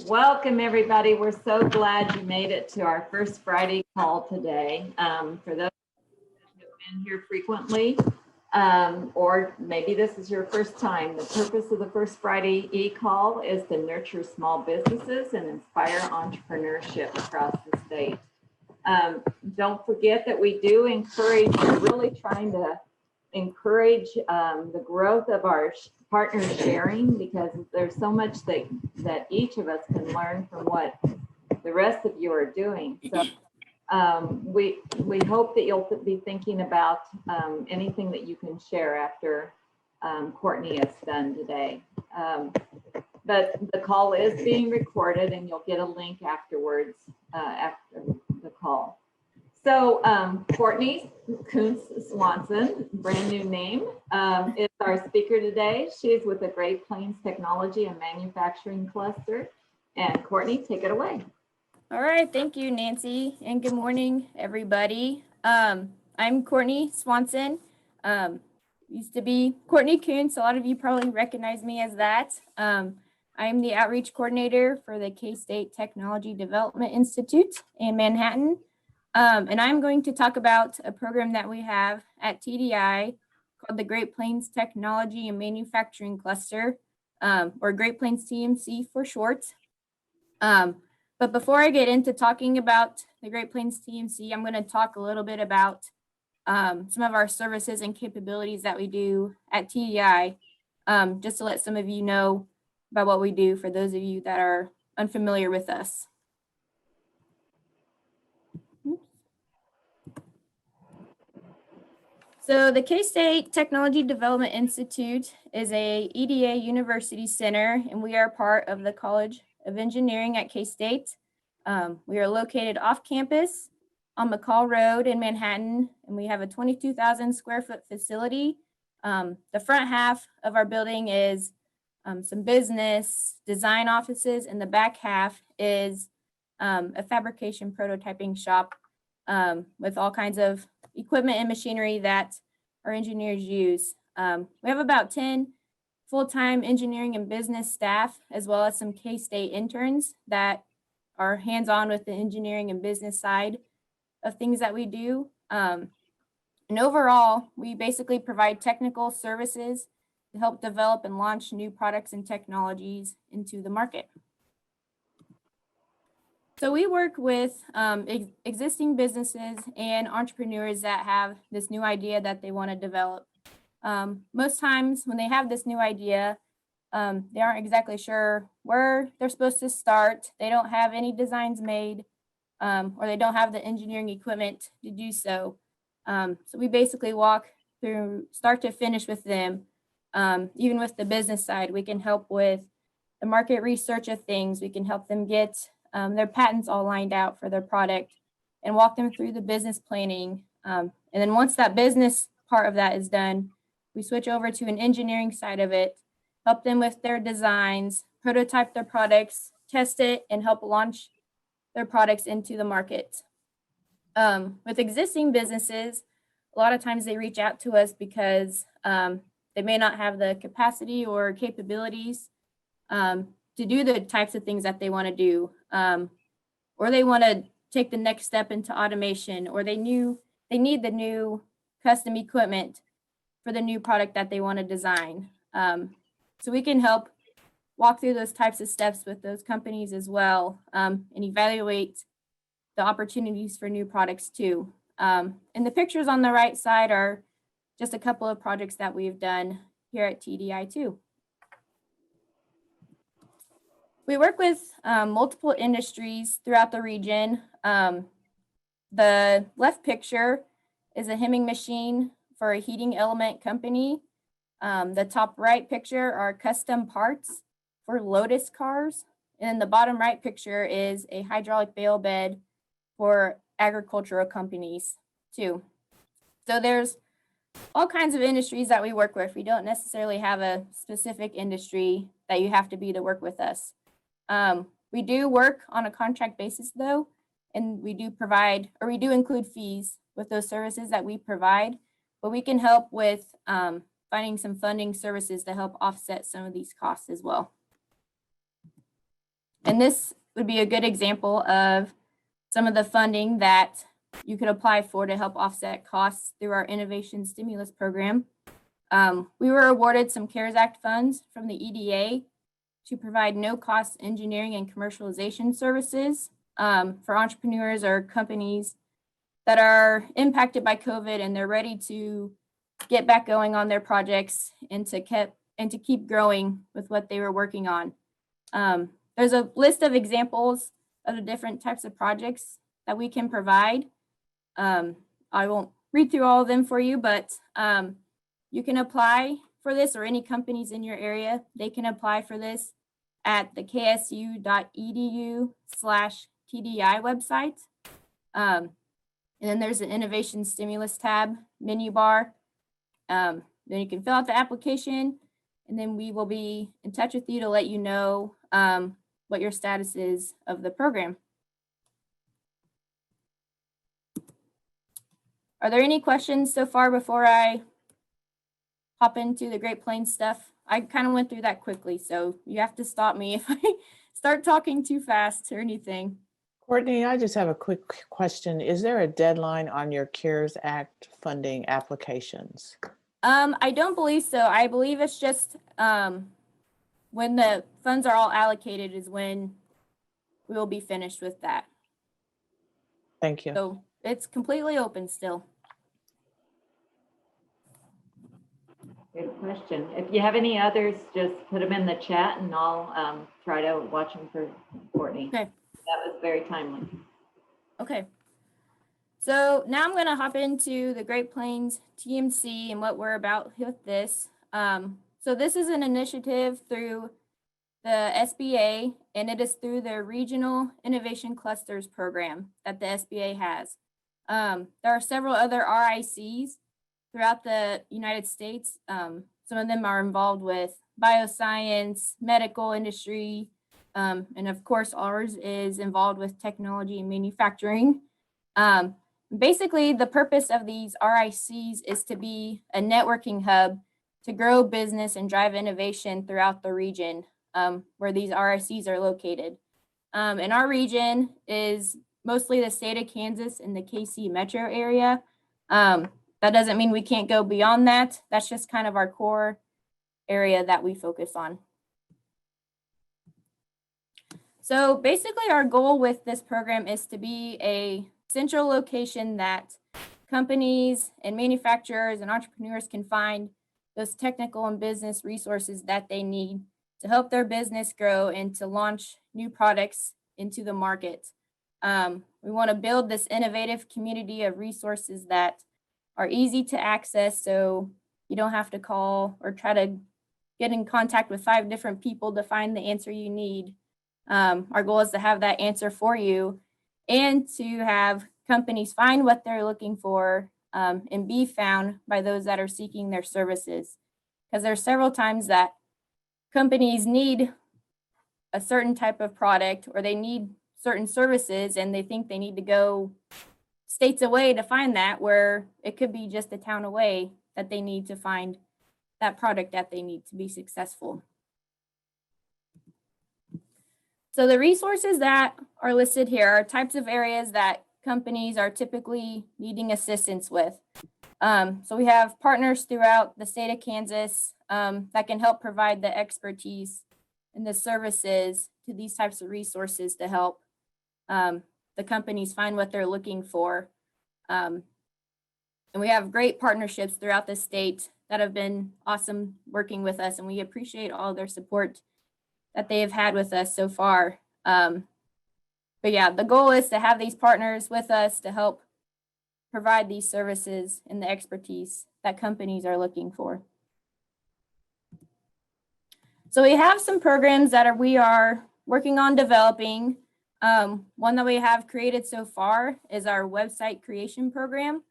Welcome, everybody. We're so glad you made it to our first Friday call today. For those who have been here frequently, or maybe this is your first time, the purpose of the First Friday e-call is to nurture small businesses and inspire entrepreneurship across the state. Don't forget that we do encourage, we're really trying to encourage the growth of our partner sharing, because there's so much that each of us can learn from what the rest of you are doing. So we hope that you'll be thinking about anything that you can share after Courtney is done today. But the call is being recorded and you'll get a link afterwards after the call. So Courtney Swanson, brand new name, is our speaker today. She's with the Great Plains Technology and Manufacturing Cluster. And Courtney, take it away. All right, thank you, Nancy, and good morning, everybody. I'm Courtney Swanson. Used to be Courtney Kuntz. A lot of you probably recognize me as that. I'm the outreach coordinator for the K-State Technology Development Institute in Manhattan. And I'm going to talk about a program that we have at TDI called the Great Plains Technology and Manufacturing Cluster, or Great Plains TMC for short. But before I get into talking about the Great Plains TMC, I'm going to talk a little bit about some of our services and capabilities that we do at TDI, just to let some of you know about what we do for those of you that are unfamiliar with us. So the K-State Technology Development Institute is a EDA university center, and we are part of the College of Engineering at K-State. We are located off campus on McCall Road in Manhattan, and we have a 22,000 square foot facility. The front half of our building is some business design offices, and the back half is a fabrication prototyping shop with all kinds of equipment and machinery that our engineers use. We have about 10 full-time engineering and business staff, as well as some K-State interns that are hands-on with the engineering and business side of things that we do. And overall, we basically provide technical services to help develop and launch new products and technologies into the market. So we work with existing businesses and entrepreneurs that have this new idea that they want to develop. Most times when they have this new idea, they aren't exactly sure where they're supposed to start. They don't have any designs made, or they don't have the engineering equipment to do so. So we basically walk through start to finish with them. Even with the business side, we can help with the market research of things. We can help them get their patents all lined out for their product and walk them through the business planning. And then once that business part of that is done, we switch over to an engineering side of it, help them with their designs, prototype their products, test it, and help launch their products into the market. With existing businesses, a lot of times they reach out to us because they may not have the capacity or capabilities to do the types of things that they want to do, or they want to take the next step into automation, or they need the new custom equipment for the new product that they want to design. So we can help walk through those types of steps with those companies as well, and evaluate the opportunities for new products too. And the pictures on the right side are just a couple of projects that we've done here at TDI too. We work with multiple industries throughout the region. The left picture is a hemming machine for a heating element company. The top right picture are custom parts for Lotus cars. And the bottom right picture is a hydraulic bale bed for agricultural companies too. So there's all kinds of industries that we work with. We don't necessarily have a specific industry that you have to be to work with us. We do work on a contract basis though, and we do provide, or we do include fees with those services that we provide, but we can help with finding some funding services to help offset some of these costs as well. And this would be a good example of some of the funding that you could apply for to help offset costs through our innovation stimulus program. We were awarded some CARES Act funds from the EDA to provide no-cost engineering and commercialization services for entrepreneurs or companies that are impacted by COVID and they're ready to get back going on their projects and to keep growing with what they were working on. There's a list of examples of the different types of projects that we can provide. I won't read through all of them for you, but you can apply for this, or any companies in your area, they can apply for this at the ksu.edu/TDI website. And then there's an innovation stimulus tab menu bar. Then you can fill out the application, and then we will be in touch with you to let you know what your status is of the program. Are there any questions so far before I hop into the Great Plains stuff? I kind of went through that quickly, so you have to stop me if I start talking too fast or anything. Courtney, I just have a quick question. Is there a deadline on your CARES Act funding applications? I don't believe so. I believe it's just when the funds are all allocated is when we will be finished with that. Thank you. So it's completely open still. Good question. If you have any others, just put them in the chat and I'll try to watch them for Courtney. Okay. That was very timely. Okay. So now I'm going to hop into the Great Plains TMC and what we're about with this. So this is an initiative through the SBA, and it is through their Regional Innovation Clusters program that the SBA has. There are several other RICs throughout the United States. Some of them are involved with bioscience, medical industry, and of course ours is involved with technology and manufacturing. Basically, the purpose of these RICs is to be a networking hub to grow business and drive innovation throughout the region where these RICs are located. And our region is mostly the state of Kansas and the KC metro area. That doesn't mean we can't go beyond that. That's just kind of our core area that we focus on. So basically our goal with this program is to be a central location that companies and manufacturers and entrepreneurs can find those technical and business resources that they need to help their business grow and to launch new products into the market. We want to build this innovative community of resources that are easy to access, so you don't have to call or try to get in contact with 5 different people to find the answer you need. Our goal is to have that answer for you and to have companies find what they're looking for and be found by those that are seeking their services. Because there are several times that companies need a certain type of product or they need certain services and they think they need to go states away to find that, where it could be just a town away that they need to find that product that they need to be successful. So the resources that are listed here are types of areas that companies are typically needing assistance with. So we have partners throughout the state of Kansas that can help provide the expertise and the services to these types of resources to help the companies find what they're looking for. And we have great partnerships throughout the state that have been awesome working with us, and we appreciate all their support that they have had with us so far. But yeah, the goal is to have these partners with us to help provide these services and the expertise that companies are looking for. So we have some programs that we are working on developing. One that we have created so far is our website creation program.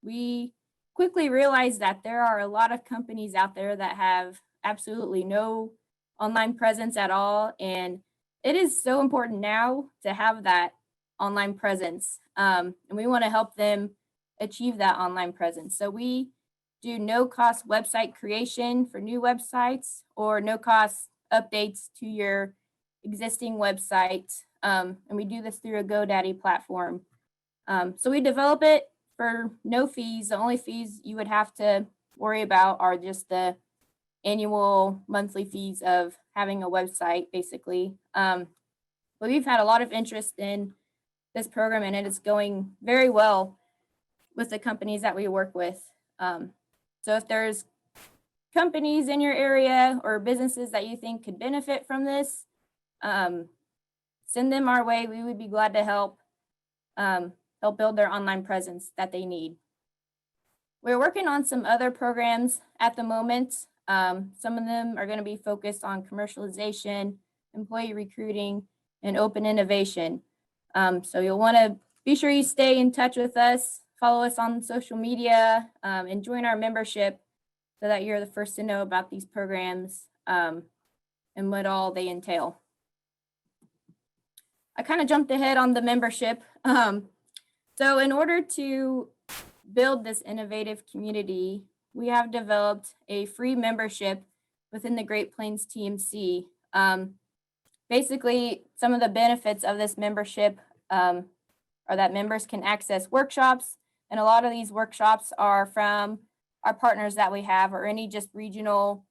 We quickly realized that there are a lot of companies out there that have absolutely no online presence at all. And it is so important now to have that online presence. And we want to help them achieve that online presence. So we do no cost website creation for new websites or no cost updates to your existing website. And we do this through a GoDaddy platform. So we develop it for no fees. The only fees you would have to worry about are just the annual monthly fees of having a website, basically. But we've had a lot of interest in this program, and it is going very well with the companies that we work with. So if there's companies in your area or businesses that you think could benefit from this, send them our way. We would be glad to help build their online presence that they need. We're working on some other programs at the moment. Some of them are going to be focused on commercialization, employee recruiting, and open innovation. So you'll want to be sure you stay in touch with us, follow us on social media, and join our membership so that you're the first to know about these programs and what all they entail. I kind of jumped ahead on the membership. So in order to build this innovative community, we have developed a free membership within the Great Plains TMC. Basically, some of the benefits of this membership are that members can access workshops, and a lot of these workshops are from our partners that we have, or any just regional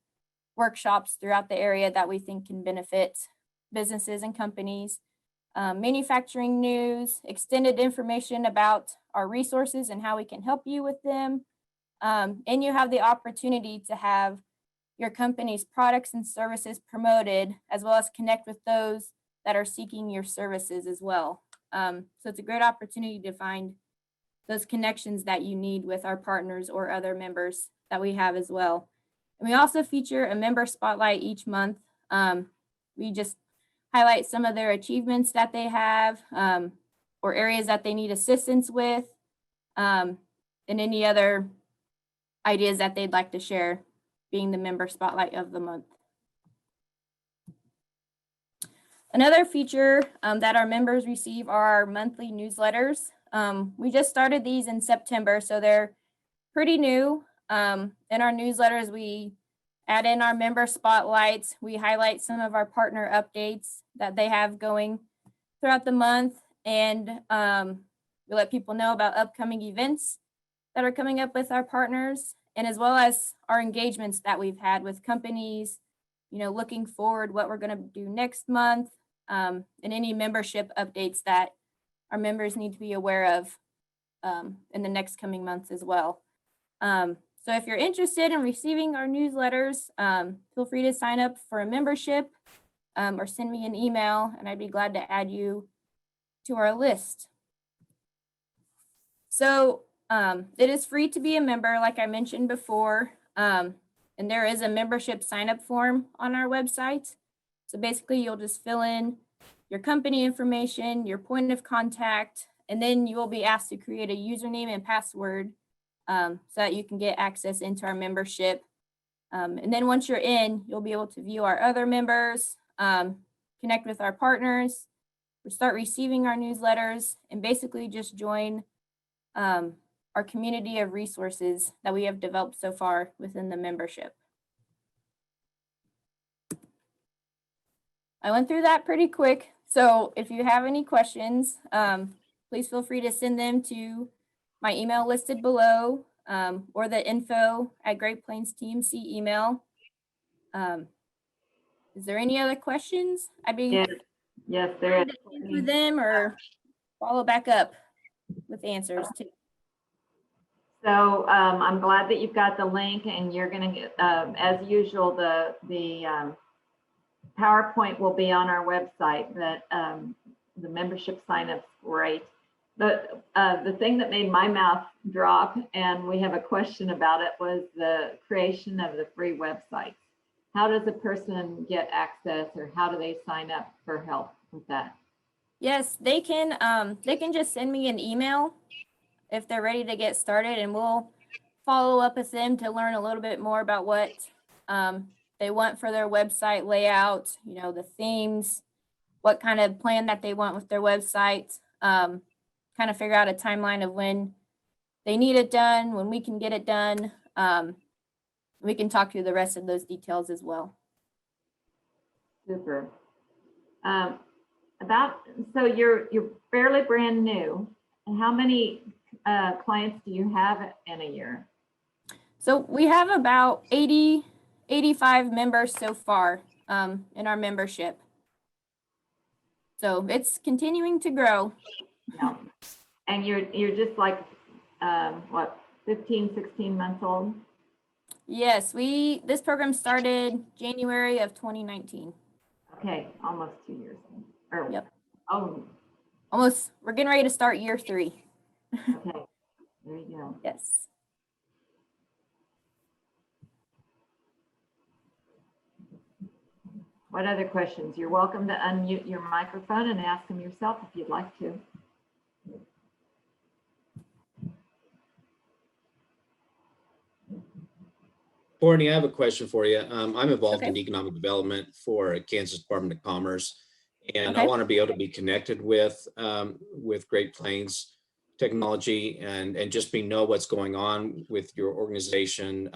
workshops throughout the area that we think can benefit businesses and companies. Manufacturing news, extended information about our resources and how we can help you with them. And you have the opportunity to have your company's products and services promoted, as well as connect with those that are seeking your services as well. So it's a great opportunity to find those connections that you need with our partners or other members that we have as well. And we also feature a member spotlight each month. We just highlight some of their achievements that they have, or areas that they need assistance with, and any other ideas that they'd like to share, being the member spotlight of the month. Another feature that our members receive are our monthly newsletters. We just started these in September, so they're pretty new. In our newsletters, we add in our member spotlights. We highlight some of our partner updates that they have going throughout the month, and we let people know about upcoming events that are coming up with our partners, and as well as our engagements that we've had with companies, looking forward what we're going to do next month, and any membership updates that our members need to be aware of in the next coming months as well. So if you're interested in receiving our newsletters, feel free to sign up for a membership or send me an email, and I'd be glad to add you to our list. So it is free to be a member, like I mentioned before, and there is a membership sign-up form on our website. So basically, you'll just fill in your company information, your point of contact, and then you will be asked to create a username and password so that you can get access into our membership. And then once you're in, you'll be able to view our other members, connect with our partners, start receiving our newsletters, and basically just join our community of resources that we have developed so far within the membership. I went through that pretty quick. So if you have any questions, please feel free to send them to my email listed below, or the info@Great Plains TMC email. Is there any other questions? I'd be yes, there is. Answer them or follow back up with answers too. So I'm glad that you've got the link, and you're going to get, as usual, the PowerPoint will be on our website. That the membership sign-up's great. The thing that made my mouth drop, and we have a question about it, was the creation of the free website. How does a person get access, or how do they sign up for help with that? Yes, they can just send me an email if they're ready to get started, and we'll follow up with them to learn a little bit more about what they want for their website layout, the themes, what kind of plan that they want with their website, kind of figure out a timeline of when they need it done, when we can get it done. We can talk through the rest of those details as well. Super. So you're fairly brand new. And how many clients do you have in a year? So we have about 85 members so far in our membership. So it's continuing to grow. No. And you're just like, what, 15, 16 months old? Yes, this program started January of 2019. Okay, almost 2 years. Or, Yep. Oh, Almost, we're getting ready to start year 3. okay. There you go. Yes. What other questions? You're welcome to unmute your microphone and ask them yourself if you'd like to. Courtney, I have a question for you. I'm involved in Okay. economic development for Kansas Department of Commerce, and I Okay. want to be able to be connected with Great Plains technology and just know what's going on with your organization.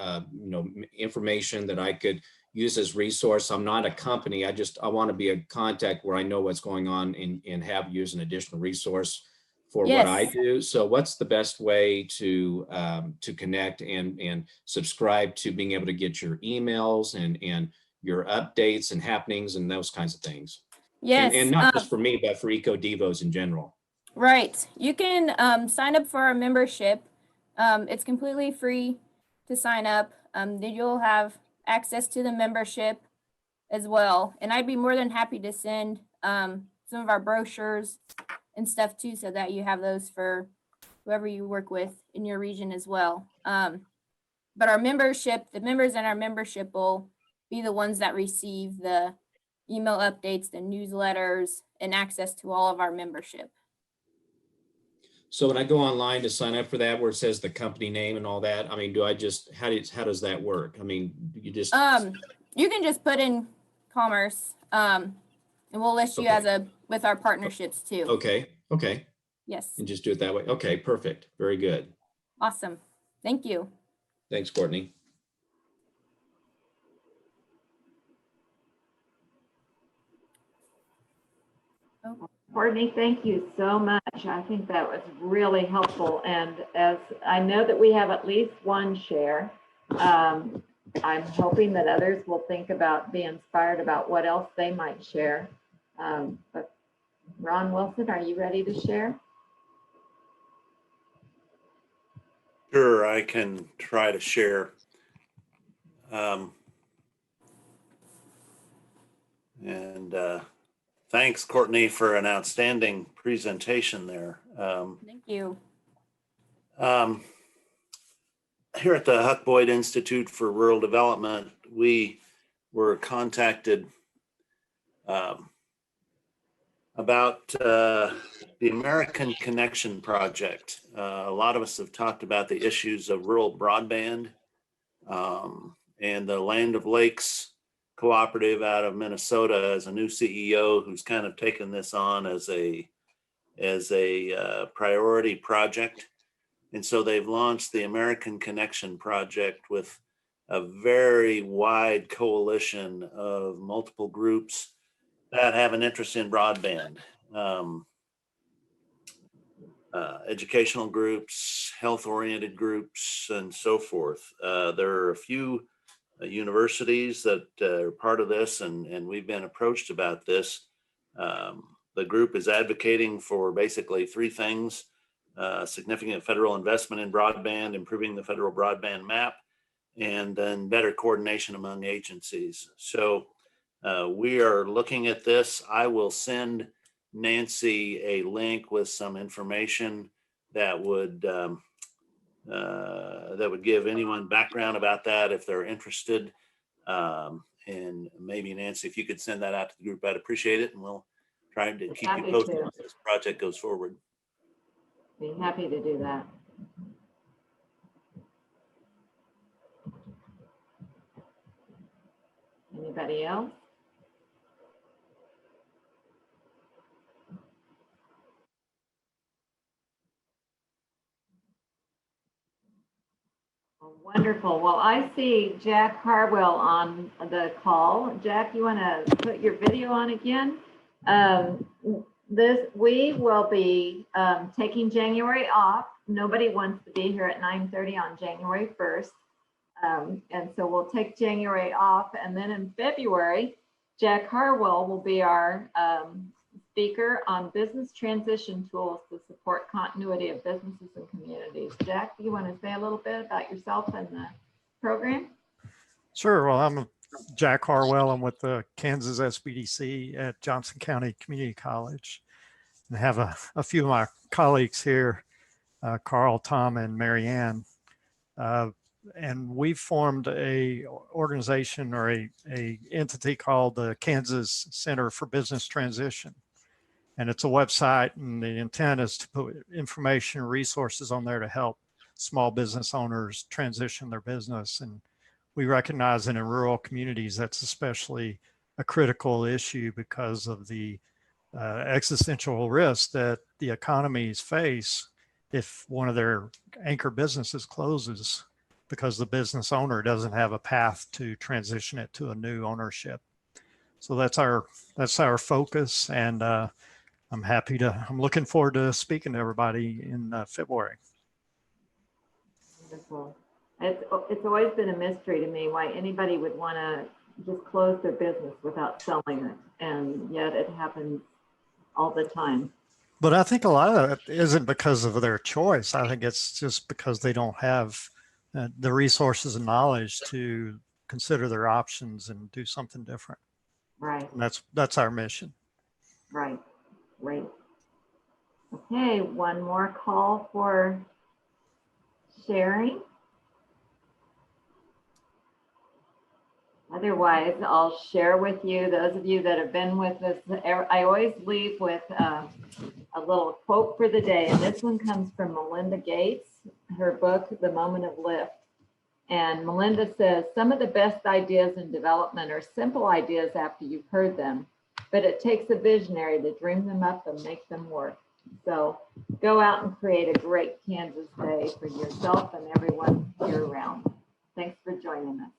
Information that I could use as resource. I'm not a company. I want to be a contact where I know what's going on and have use an additional resource for what I Yes. do. So what's the best way to connect and subscribe to being able to get your emails and your updates and happenings and those kinds of things? Yes. And not just for me, but for Eco Devos in general. Right. You can sign up for our membership. It's completely free to sign up. Then you'll have access to the membership as well. And I'd be more than happy to send some of our brochures and stuff too, so that you have those for whoever you work with in your region as well. But our membership, the members in our membership will be the ones that receive the email updates, the newsletters, and access to all of our membership. So when I go online to sign up for that, where it says the company name and all that, I mean, how does that work? I mean, you just you can just put in commerce, and we'll list you Okay. with our partnerships too. Okay, Yes. and just do it that way. Okay, perfect, very good. Awesome. Thank you. Thanks, Courtney. Courtney, thank you so much. I think that was really helpful. And as I know that we have at least one share, I'm hoping that others will think about, be inspired about what else they might share. But Ron Wilson, are you ready to share? Sure, I can try to share. Thanks, Courtney, for an outstanding presentation there. Thank you. Here at the Huck Boyd Institute for Rural Development, we were contacted about the American Connection Project. A lot of us have talked about the issues of rural broadband, and the Land of Lakes Cooperative out of Minnesota as a new CEO who's kind of taken this on as a priority project. And so they've launched the American Connection Project with a very wide coalition of multiple groups that have an interest in broadband. Educational groups, health-oriented groups, and so forth. There are a few universities that are part of this, and we've been approached about this. The group is advocating for basically 3 things: significant federal investment in broadband, improving the federal broadband map, and then better coordination among agencies. So we are looking at this. I will send Nancy a link with some information that would give anyone background about that if they're interested. And maybe Nancy, if you could send that out to the group, I'd appreciate it, and we'll try to keep you posted as this project goes forward. Be happy to do that. Anybody else? Wonderful. Well, I see Jack Harwell on the call. Jack, you want to put your video on again? We will be taking January off. Nobody wants to be here at 9:30 on January 1st. And so we'll take January off, and then in February, Jack Harwell will be our speaker on business transition tools to support continuity of businesses and communities. Jack, do you want to say a little bit about yourself and the program? Sure. Well, I'm Jack Harwell. I'm with the Kansas SBDC at Johnson County Community College. And I have a few of my colleagues here, Carl, Tom, and Marianne. And we formed a organization or a entity called the Kansas Center for Business Transition. And it's a website, and the intent is to put information and resources on there to help small business owners transition their business. And we recognize that in rural communities, that's especially a critical issue because of the existential risk that the economies face if one of their anchor businesses closes because the business owner doesn't have a path to transition it to a new ownership. So that's our focus, and I'm looking forward to speaking to everybody in February. Wonderful. It's always been a mystery to me why anybody would want to just close their business without selling it, and yet it happens all the time. But I think a lot of it isn't because of their choice. I think it's just because they don't have the resources and knowledge to consider their options and do something different. Right. And that's our mission. Right. Great. Okay, one more call for sharing. Otherwise, I'll share with you, those of you that have been with us, I always leave with a little quote for the day. And this one comes from Melinda Gates, her book, The Moment of Lift. And Melinda says, some of the best ideas in development are simple ideas after you've heard them, but it takes a visionary to dream them up and make them work. So go out and create a great Kansas day for yourself and everyone year round. Thanks for joining us.